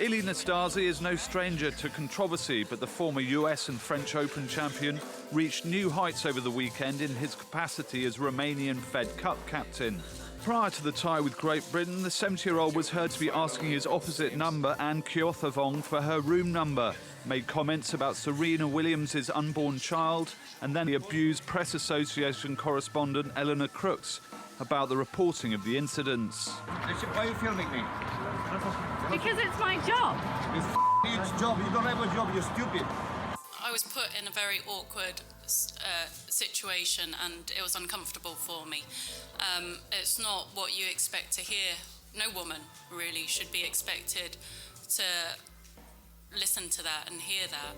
Nastase is no stranger to controversy, but the former US and French Open champion reached new heights over the weekend in his capacity as Romanian Fed Cup captain. Prior to the tie with Great Britain, the 70-year-old was heard to be asking his opposite number, Anne Kjothavong, for her room number, made comments about Serena Williams' unborn child, and then he abused Press Association correspondent Eleanor Crooks about the reporting of the incidents. Why are you filming me? Because it's my job. It's your job. You don't have a job. You're stupid. I was put in a very awkward situation and it was uncomfortable for me. It's not what you expect to hear. No woman really should be expected to listen to that and hear that.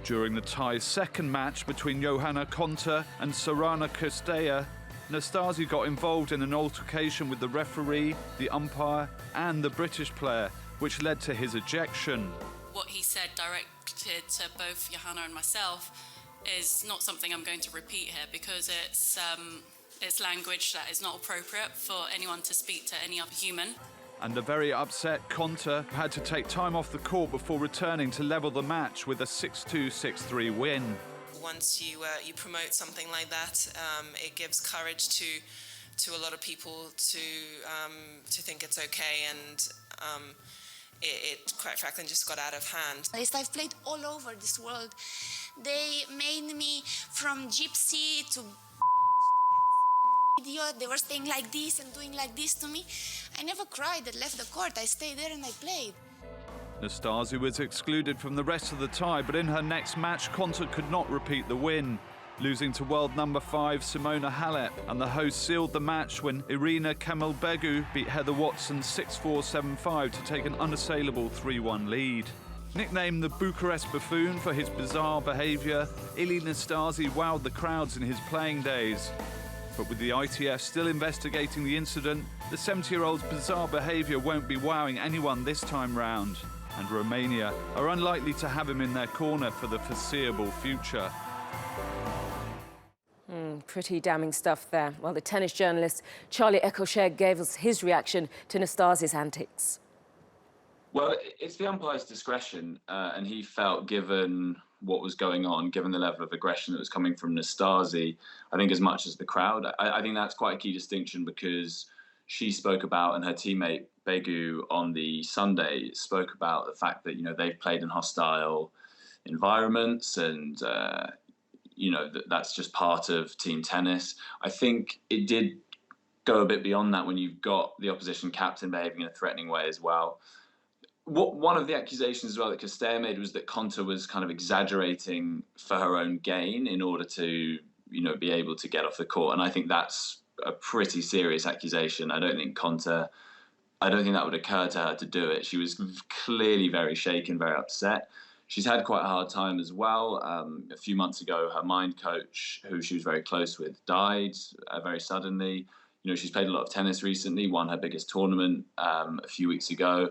During the tie's second match between Johanna Konta and Sorana Cîrstea, Nastase got involved in an altercation with the referee, the umpire and the British player, which led to his ejection. What he said directed to both Johanna and myself is not something I'm going to repeat here because it's language that is not appropriate for anyone to speak to any other human. And the very upset Konta had to take time off the court before returning to level the match with a 6-2, 6-3 win. Once you promote something like that, it gives courage to a lot of people to think it's okay, and it quite frankly just got out of hand. I've played all over this world. They made me from gypsy to idiot. They were staying like this and doing like this to me. I never cried and left the court. I stayed there and I played. Nastase was excluded from the rest of the tie, but in her next match, Konta could not repeat the win, losing to world number 5 Simona Halep, and the host sealed the match when Irina Camelbegu beat Heather Watson 6-4, 7-5 to take an unassailable 3-1 lead. Nicknamed the Bucharest Buffoon for his bizarre behaviour, Nastase wowed the crowds in his playing days. But with the ITF still investigating the incident, the 70-year-old's bizarre behaviour won't be wowing anyone this time round. And Romania are unlikely to have him in their corner for the foreseeable future. Pretty damning stuff there. Well, the tennis journalist Charlie Eccleshare gave us his reaction to Nastase's antics. Well, it's the umpire's discretion, and he felt, given what was going on, given the level of aggression that was coming from Nastase, I think as much as the crowd, I think that's quite a key distinction, because she spoke about, and her teammate Begu on the Sunday spoke about the fact that, they've played in hostile environments, and that's just part of team tennis. I think it did go a bit beyond that when you've got the opposition captain behaving in a threatening way as well. One of the accusations as well that Cîrstea made was that Konta was kind of exaggerating for her own gain in order to, be able to get off the court. And I think that's a pretty serious accusation. I don't think that would occur to her to do it. She was clearly very shaken, very upset. She's had quite a hard time as well. A few months ago, her mind coach, who she was very close with, died very suddenly. She's played a lot of tennis recently, won her biggest tournament a few weeks ago.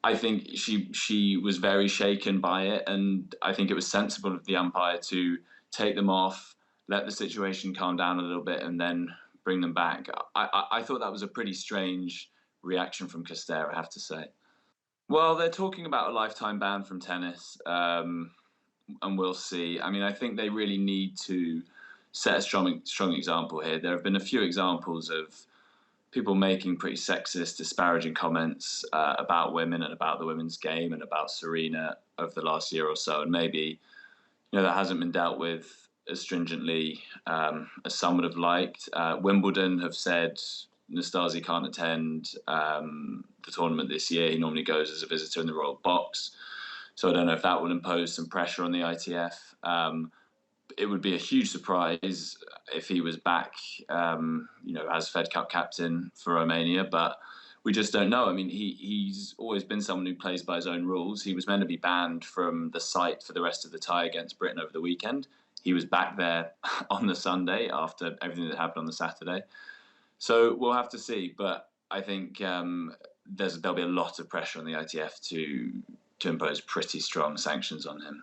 I think she was very shaken by it, and I think it was sensible of the umpire to take them off, let the situation calm down a little bit, and then bring them back. I thought that was a pretty strange reaction from Cîrstea, I have to say. Well, they're talking about a lifetime ban from tennis, and we'll see. I mean, I think they really need to set a strong example here. There have been a few examples of people making pretty sexist, disparaging comments about women and about the women's game and about Serena over the last year or so, and maybe that hasn't been dealt with as stringently as some would have liked. Wimbledon have said Nastase can't attend the tournament this year. He normally goes as a visitor in the royal box, so I don't know if that will impose some pressure on the ITF. It would be a huge surprise if he was back, as Fed Cup captain for Romania, but we just don't know. I mean, he's always been someone who plays by his own rules. He was meant to be banned from the site for the rest of the tie against Britain over the weekend. He was back there on the Sunday after everything that happened on the Saturday. So we'll have to see, but I think there'll be a lot of pressure on the ITF to impose pretty strong sanctions on him.